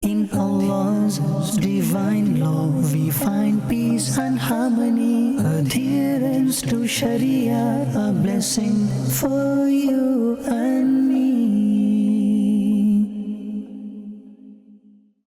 In Allah's divine law we find peace and harmony. Adherence to Shariah, a blessing for you and me.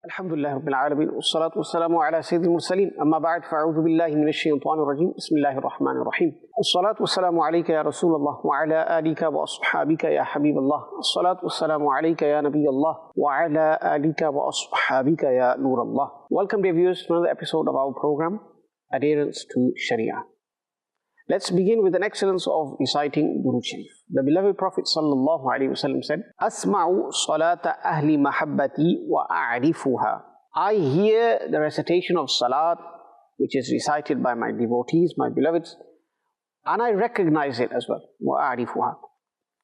Alhamdulillah Rabbil Alameen, wassalatu wassalamu ala Sayyidil Mursaleen, amma ba'd, fa'udhu billahi minash shaytanir rajim, bismillahir rahmanir rahim. Wassalatu wassalamu alayka ya Rasulullah, wa ala alika wa ashabika ya Habiballah. Wassalatu wassalamu alayka ya Nabiyallah, wa ala alika wa ashabika ya Nurallah. Welcome dear viewers to another episode of our program, Adherence to Shariah. Let's begin with an excellence of reciting Durood Sharif. The beloved Prophet sallallahu alaihi wasallam said, "Asma'u salata ahli mahabbati wa a'rifuha." I hear the recitation of salat, which is recited by my devotees, my beloveds, and I recognize it as well. Wa a'rifuha.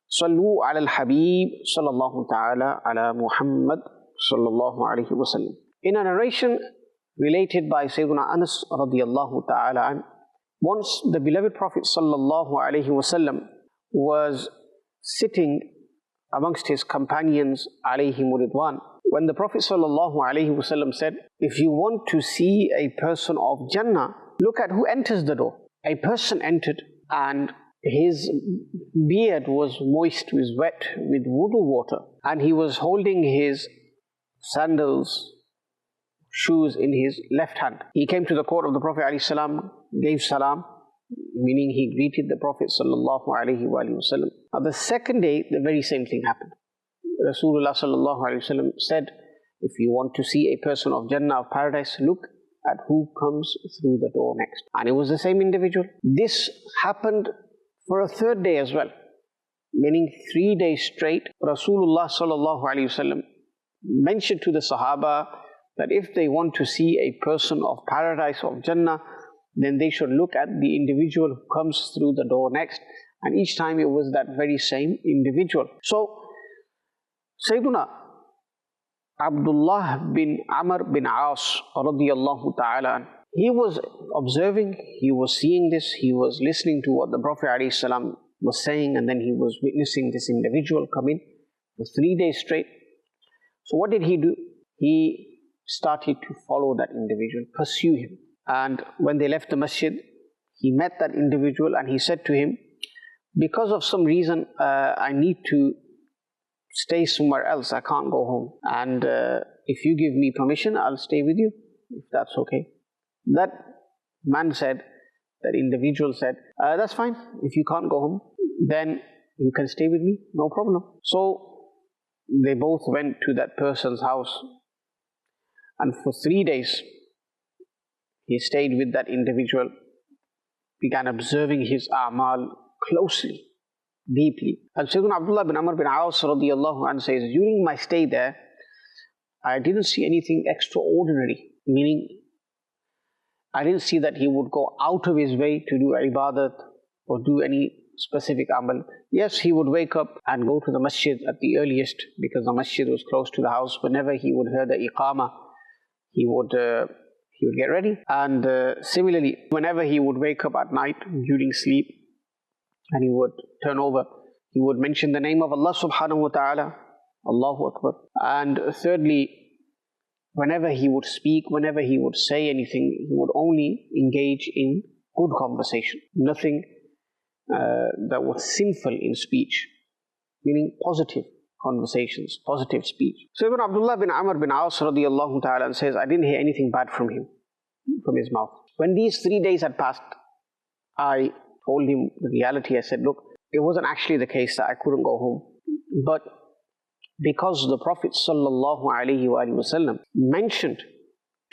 Sallu ala al-Habib sallallahu ta'ala ala Muhammad sallallahu alaihi wasallam. In a narration related by Sayyidina Anas radiyallahu ta'ala an, once the beloved Prophet sallallahu alaihi wasallam was sitting amongst his companions alayhim ridwan, when the Prophet sallallahu alaihi wasallam said, if you want to see a person of Jannah, look at who enters the door. A person entered and his beard was moist, was wet with wudu water, and he was holding his sandals, shoes in his left hand. He came to the court of the Prophet ﷺ, gave salam, meaning he greeted the Prophet sallallahu alaihi wasallam. Now the second day, the very same thing happened. Rasulullah sallallahu alaihi wasallam said, if you want to see a person of Jannah, of paradise, look at who comes through the door next. And it was the same individual. This happened for a third day as well, meaning 3 days straight. Rasulullah sallallahu alaihi wasallam mentioned to the Sahaba that if they want to see a person of paradise, of Jannah, then they should look at the individual who comes through the door next. And each time it was that very same individual. So, Sayyiduna Abdullah bin Amr bin As radiyallahu ta'ala, he was observing, he was seeing this, he was listening to what the Prophet ﷺ was saying, and then he was witnessing this individual come in for 3 days straight. So what did he do? He started to follow that individual, pursue him. And when they left the masjid, he met that individual and he said to him, because of some reason, I need to stay somewhere else, I can't go home. And if you give me permission, I'll stay with you, if that's okay. That man said, that individual said, that's fine, if you can't go home, then you can stay with me, no problem. So they both went to that person's house. And for 3 days, he stayed with that individual, began observing his a'mal closely, deeply. And Sayyidina Abdullah bin Amr bin As radiyallahu anhu says, during my stay there, I didn't see anything extraordinary, meaning I didn't see that he would go out of his way to do ibadat or do any specific amal. Yes, he would wake up and go to the masjid at the earliest, because the masjid was close to the house. Whenever he would hear the iqamah, he would get ready. And similarly, whenever he would wake up at night during sleep and he would turn over, he would mention the name of Allah subhanahu wa ta'ala, Allahu Akbar. And thirdly, whenever he would speak, whenever he would say anything, he would only engage in good conversation, nothing that was sinful in speech, meaning positive conversations, positive speech. So Ibn Abdullah bin Amr bin As radiyallahu ta'ala says, I didn't hear anything bad from him, from his mouth. When these 3 days had passed, I told him the reality. I said, look, it wasn't actually the case that I couldn't go home, but because the Prophet sallallahu alaihi wasallam mentioned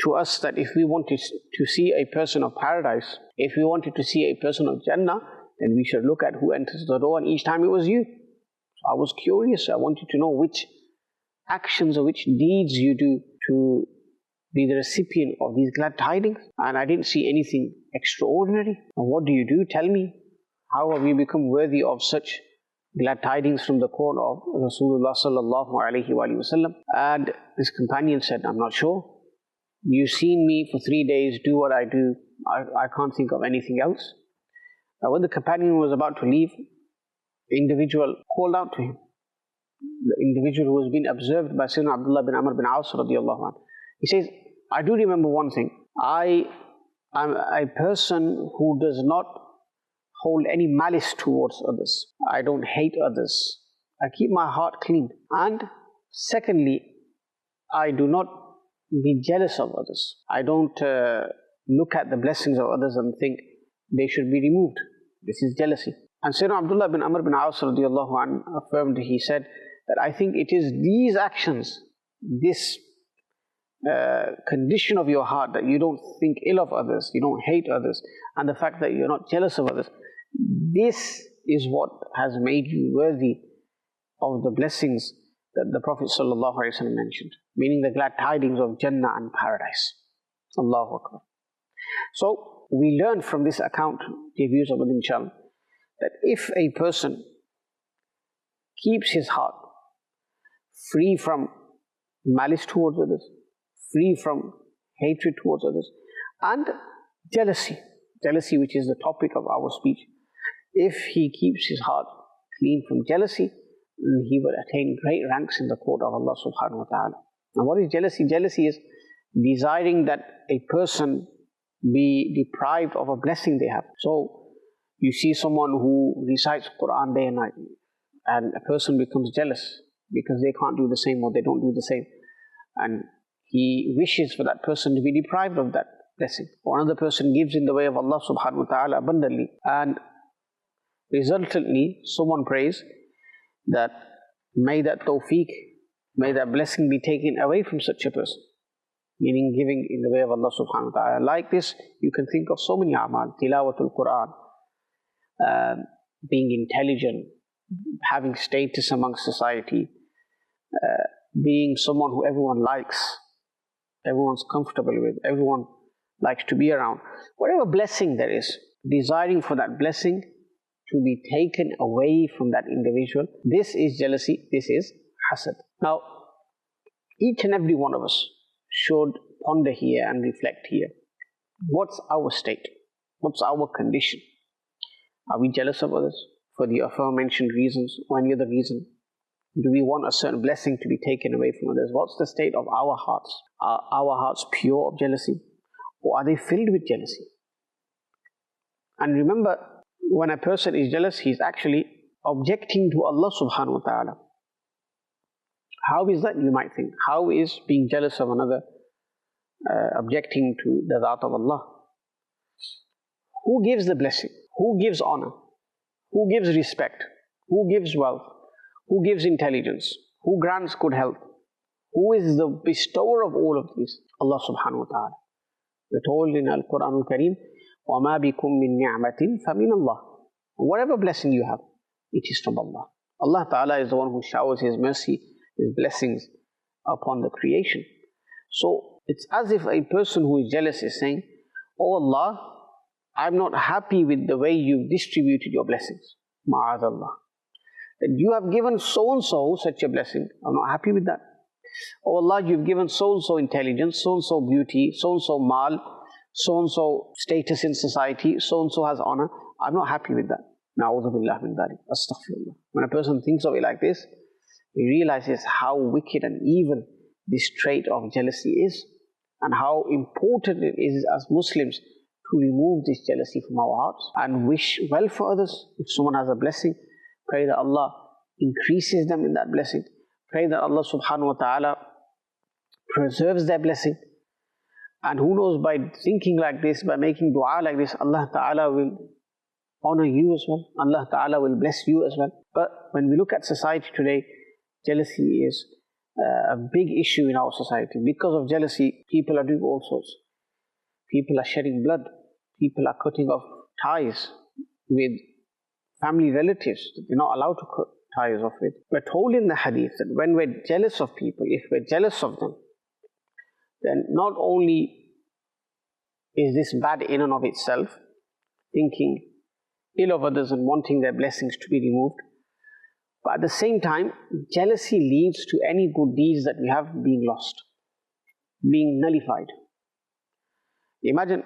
to us that if we wanted to see a person of paradise, if we wanted to see a person of Jannah, then we should look at who enters the door, and each time it was you. I was curious. I wanted to know which actions or which deeds you do to be the recipient of these glad tidings. And I didn't see anything extraordinary. And what do you do? Tell me. How have you become worthy of such glad tidings from the court of Rasulullah sallallahu alaihi wasallam? And his companion said, I'm not sure. You've seen me for 3 days do what I do. I can't think of anything else. Now when the companion was about to leave, the individual called out to him the individual who has been observed by Sayyidina Abdullah bin Amr bin Aus radiallahu anhu. He says, I do remember one thing. I am a person who does not hold any malice towards others. I don't hate others. I keep my heart clean. And secondly, I do not be jealous of others. I don't look at the blessings of others and think they should be removed. This is jealousy. And Sayyidina Abdullah bin Amr bin Aus radiallahu anhu affirmed, he said that I think it is these actions, this condition of your heart, that you don't think ill of others, you don't hate others, and the fact that you're not jealous of others, this is what has made you worthy of the blessings that the Prophet ﷺ mentioned, meaning the glad tidings of Jannah and paradise. Allahu Akbar. So we learn from this account, the views of Madani Channel, that if a person keeps his heart free from malice towards others, free from hatred towards others, and jealousy, which is the topic of our speech, if he keeps his heart clean from jealousy, he will attain great ranks in the court of Allah subhanahu wa ta'ala. And what is jealousy? Jealousy is desiring that a person be deprived of a blessing they have. So you see someone who recites Quran day and night, and a person becomes jealous because they can't do the same or they don't do the same, and he wishes for that person to be deprived of that blessing. Or another person gives in the way of Allah subhanahu wa ta'ala abundantly, and resultantly someone prays that may that tawfiq, may that blessing be taken away from such a person, meaning giving in the way of Allah subhanahu wa ta'ala. Like this, you can think of so many a'mal: tilawatul Quran, being intelligent, having status amongst society, being someone who everyone likes, everyone's comfortable with, everyone likes to be around. Whatever blessing there is, desiring for that blessing to be taken away from that individual, this is jealousy, this is hasad. Now, each and every one of us should ponder here and reflect here. What's our state? What's our condition? Are we jealous of others for the aforementioned reasons or any other reason? Do we want a certain blessing to be taken away from others? What's the state of our hearts? Are our hearts pure of jealousy, or are they filled with jealousy? And remember, when a person is jealous, he is actually objecting to Allah subhanahu wa ta'ala. How is that, you might think? How is being jealous of another objecting to the Dhat of Allah? Who gives the blessing? Who gives honor? Who gives respect? Who gives wealth? Who gives intelligence? Who grants good health? Who is the bestower of all of these? Allah subhanahu wa ta'ala. We're told in Al-Quran Al-Kareem, وَمَا بِكُم مِّن نِعْمَةٍ فَمِنَ اللَّهِ. Whatever blessing you have, it is from Allah. Allah ta'ala is the one who showers His mercy, His blessings upon the creation. So it's as if a person who is jealous is saying, Oh Allah, I'm not happy with the way you've distributed your blessings. Ma'adallah. That you have given so-and-so such a blessing, I'm not happy with that. Oh Allah, you've given so-and-so intelligence, so-and-so beauty, so-and-so mal, so-and-so status in society, so-and-so has honor, I'm not happy with that. Na'udhu billah min dhalik. Astaghfirullah. When a person thinks of it like this, he realizes how wicked and evil this trait of jealousy is, and how important it is as Muslims to remove this jealousy from our hearts and wish well for others. If someone has a blessing, pray that Allah increases them in that blessing. Pray that Allah subhanahu wa ta'ala preserves their blessing. And who knows, by thinking like this, by making dua like this, Allah ta'ala will honor you as well. Allah ta'ala will bless you as well. But when we look at society today, jealousy is a big issue in our society. Because of jealousy, people are doing all sorts. People are shedding blood. People are cutting off ties with family relatives that they're not allowed to cut ties off with. We're told in the hadith that when we're jealous of people, if we're jealous of them, then not only is this bad in and of itself, thinking ill of others and wanting their blessings to be removed, but at the same time, jealousy leads to any good deeds that we have being lost, being nullified. Imagine,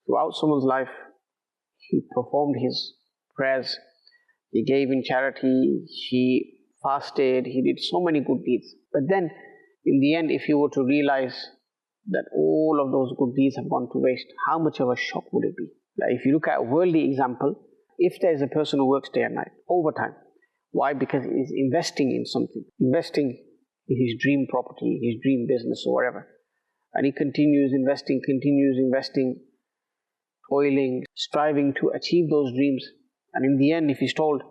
throughout someone's life, he performed his prayers, he gave in charity, he fasted, he did so many good deeds. But then, in the end, if you were to realize that all of those good deeds have gone to waste, how much of a shock would it be? Like if you look at a worldly example, if there's a person who works day and night, overtime, why? Because he's investing in something, investing in his dream property, his dream business or whatever. And he continues investing, toiling, striving to achieve those dreams. And in the end, if he's told,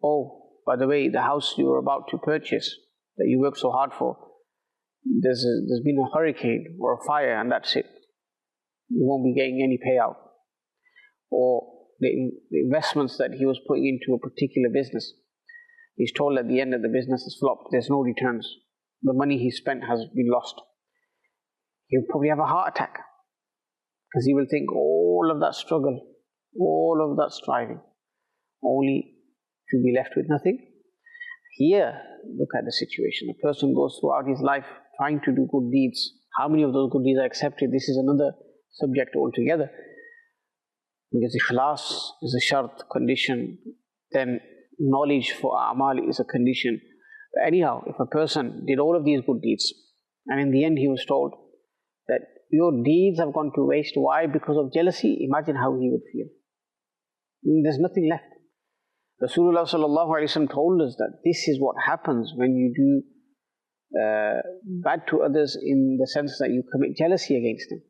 oh, by the way, the house you were about to purchase, that you worked so hard for, there's been a hurricane or a fire and that's it. You won't be getting any payout. Or the investments that he was putting into a particular business, he's told at the end that the business has flopped, there's no returns. The money he spent has been lost. He'll probably have a heart attack because he will think all of that struggle, all of that striving, only to be left with nothing. Here, look at the situation. A person goes throughout his life trying to do good deeds. How many of those good deeds are accepted? This is another subject altogether. Because ikhlas is a shart, condition, then knowledge for a'mal is a condition. But anyhow, if a person did all of these good deeds, and in the end he was told that your deeds have gone to waste, why? Because of jealousy, imagine how he would feel. There's nothing left. Rasulullah sallallahu alaihi wasallam told us that this is what happens when you do bad to others, in the sense that you commit jealousy against them.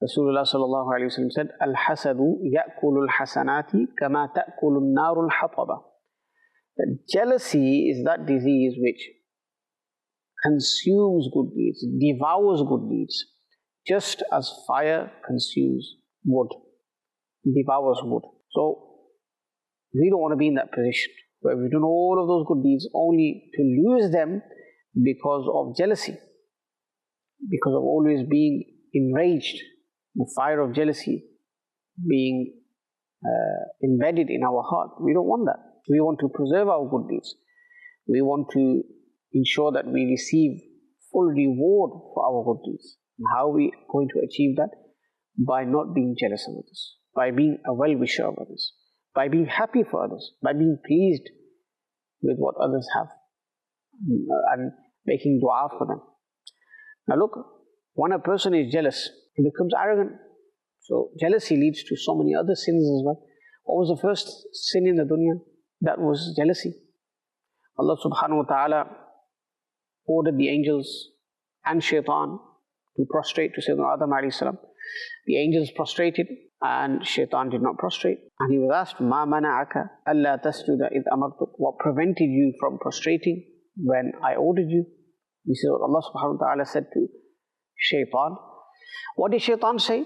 Rasulullah sallallahu alaihi wasallam said, "Al-hasadu ya'kulu al-hasanati kama ta'kulu an-naru al-hataba." That jealousy is that disease which consumes good deeds, devours good deeds, just as fire consumes wood, devours wood. So we don't want to be in that position where we've done all of those good deeds only to lose them because of jealousy, because of always being enraged, the fire of jealousy being embedded in our heart. We don't want that. We want to preserve our good deeds. We want to ensure that we receive full reward for our good deeds. And how are we going to achieve that? By not being jealous of others, by being a well-wisher of others, by being happy for others, by being pleased with what others have, and making dua for them. Now look, when a person is jealous, he becomes arrogant. So jealousy leads to so many other sins as well. What was the first sin in the dunya? That was jealousy. Allah subhanahu wa ta'ala ordered the angels and shaitan to prostrate to Sayyidina Adam alayhi salam. The angels prostrated and shaitan did not prostrate. And he was asked, "Ma mana'aka alla tasjuda id amartuk?" What prevented you from prostrating when I ordered you? This is what Allah subhanahu wa ta'ala said to shaitan. What did shaitan say?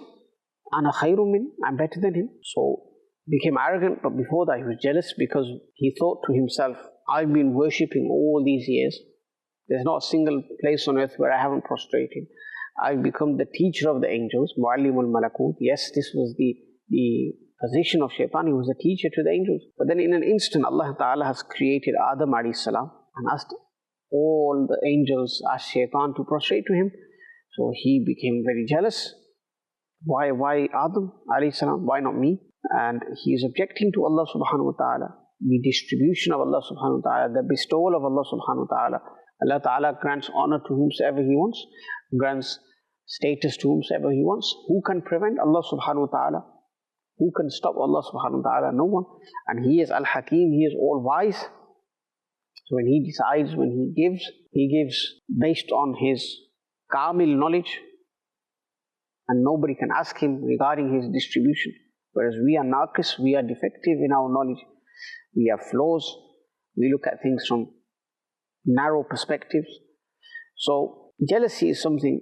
Ana khayrun min, I'm better than him. So became arrogant, but before that he was jealous because he thought to himself, I've been worshipping all these years. There's not a single place on earth where I haven't prostrated. I've become the teacher of the angels, Mu'allimul Malakut. Yes, this was the position of shaitan. He was a teacher to the angels. But then in an instant, Allah Ta'ala has created Adam alayhi salam and asked all the angels, asked shaitan to prostrate to him. So he became very jealous. Why Adam alayhi salam? Why not me? And he is objecting to Allah subhanahu wa ta'ala, the distribution of Allah subhanahu wa ta'ala, the bestowal of Allah subhanahu wa ta'ala. Allah ta'ala grants honor to whomsoever He wants, grants status to whomsoever He wants. Who can prevent Allah subhanahu wa ta'ala? Who can stop Allah subhanahu wa ta'ala? No one. And He is Al-Hakim, He is all-wise. So when He decides, when He gives based on His kamil knowledge, and nobody can ask Him regarding His distribution. Whereas we are naqis, we are defective in our knowledge. We have flaws. We look at things from narrow perspectives. So jealousy is something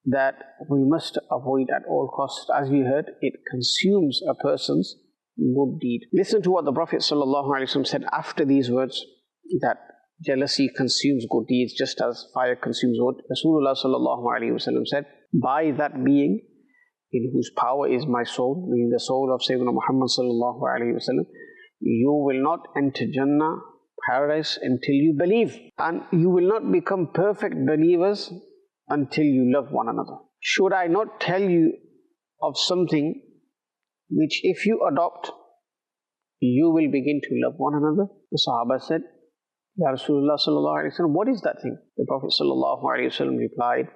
that we must avoid at all costs. As you heard, it consumes a person's good deed. Listen to what the Prophet ﷺ said after these words, that jealousy consumes good deeds just as fire consumes wood. Rasulullah ﷺ said, by that being in whose power is my soul, meaning the soul of Sayyidina Muhammad ﷺ, you will not enter Jannah, paradise, until you believe. And you will not become perfect believers until you love one another. Should I not tell you of something which if you adopt, you will begin to love one another? The Sahaba said, Ya Rasulullah sallallahu alayhi wa sallam, what is that thing? The Prophet sallallahu alayhi wa sallam replied,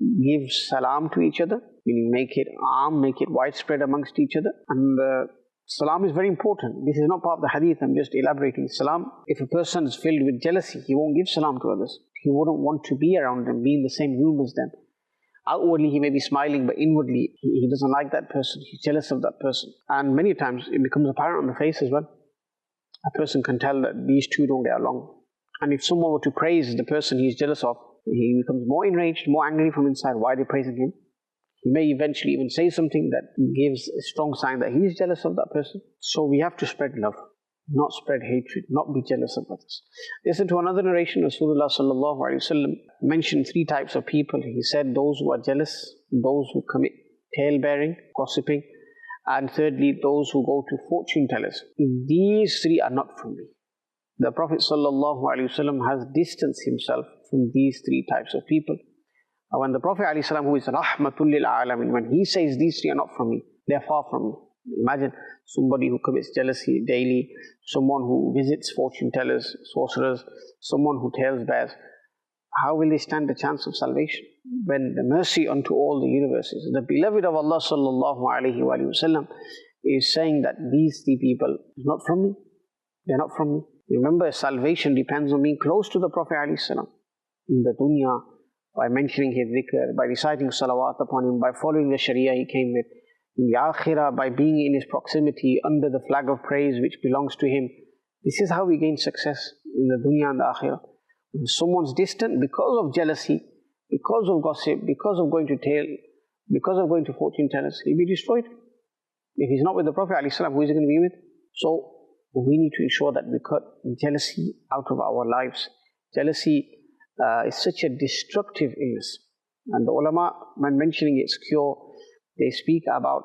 give salam to each other, meaning make it aam, make it widespread amongst each other. And salam is very important. This is not part of the hadith, I'm just elaborating. Salam, if a person is filled with jealousy, he won't give salam to others. He wouldn't want to be around them, be in the same room as them. Outwardly he may be smiling, but inwardly he doesn't like that person, he's jealous of that person. And many times it becomes apparent on the face as well. A person can tell that these two don't get along. And if someone were to praise the person he's jealous of, he becomes more enraged, more angry from inside. Why are they praising him? He may eventually even say something that gives a strong sign that he is jealous of that person. So we have to spread love, not spread hatred, not be jealous of others. Listen to another narration. Rasulullah sallallahu alaihi wasallam mentioned 3 types of people. He said those who are jealous, those who commit tale-bearing, gossiping, and thirdly, those who go to fortune tellers. These 3 are not from me. The Prophet sallallahu alaihi wasallam has distanced himself from these 3 types of people. And when the Prophet alaihi salam, who is rahmatul lil alamin, when he says these 3 are not from me, they are far from me. Imagine somebody who commits jealousy daily, someone who visits fortune tellers, sorcerers, someone who tells bears. How will they stand a chance of salvation? When the mercy unto all the universes, the beloved of Allah sallallahu alaihi wasallam is saying that these 3 people are not from me. They are not from me. Remember, salvation depends on being close to the Prophet alaihi salam. In the dunya, by mentioning his dhikr, by reciting salawat upon him, by following the Shariah he came with. In the akhirah, by being in his proximity under the flag of praise which belongs to him. This is how we gain success in the dunya and the akhirah. If someone's distant because of jealousy, because of gossip, because of going to tale, because of going to fortune tellers, he'll be destroyed. If he's not with the Prophet ﷺ, who is he going to be with? So we need to ensure that we cut jealousy out of our lives. Jealousy is such a destructive illness. And the ulama, when mentioning its cure, they speak about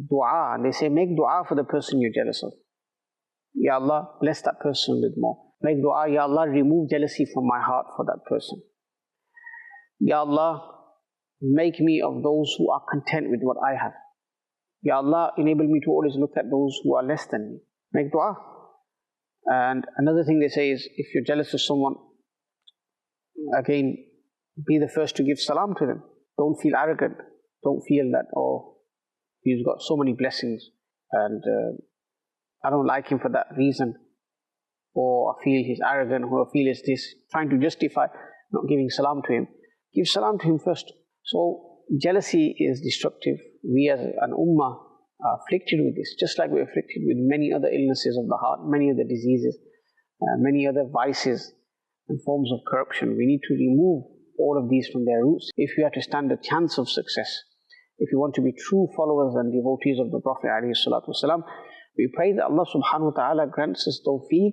dua, and they say, make dua for the person you're jealous of. Ya Allah, bless that person with more. Make dua, Ya Allah, remove jealousy from my heart for that person. Ya Allah, make me of those who are content with what I have. Ya Allah, enable me to always look at those who are less than me. Make dua. And another thing they say is, if you're jealous of someone, again, be the first to give salam to them. Don't feel arrogant. Don't feel that, oh, he's got so many blessings and I don't like him for that reason. Or I feel he's arrogant, or I feel he's this. Trying to justify not giving salam to him. Give salam to him first. So jealousy is destructive. We as an ummah are afflicted with this, just like we're afflicted with many other illnesses of the heart, many other diseases, many other vices and forms of corruption. We need to remove all of these from their roots if we are to stand a chance of success. If you want to be true followers and devotees of the Prophet ﷺ, we pray that Allah subhanahu wa ta'ala grants us tawfiq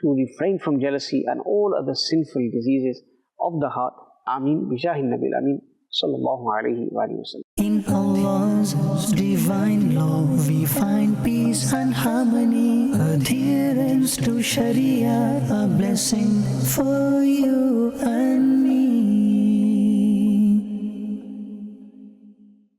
to refrain from jealousy and all other sinful diseases of the heart. Ameen. Bijahi Nabil Ameen. Sallallahu alayhi wa sallam. In Allah's divine law we find peace and harmony. Adherence to Shariah, a blessing for you and me.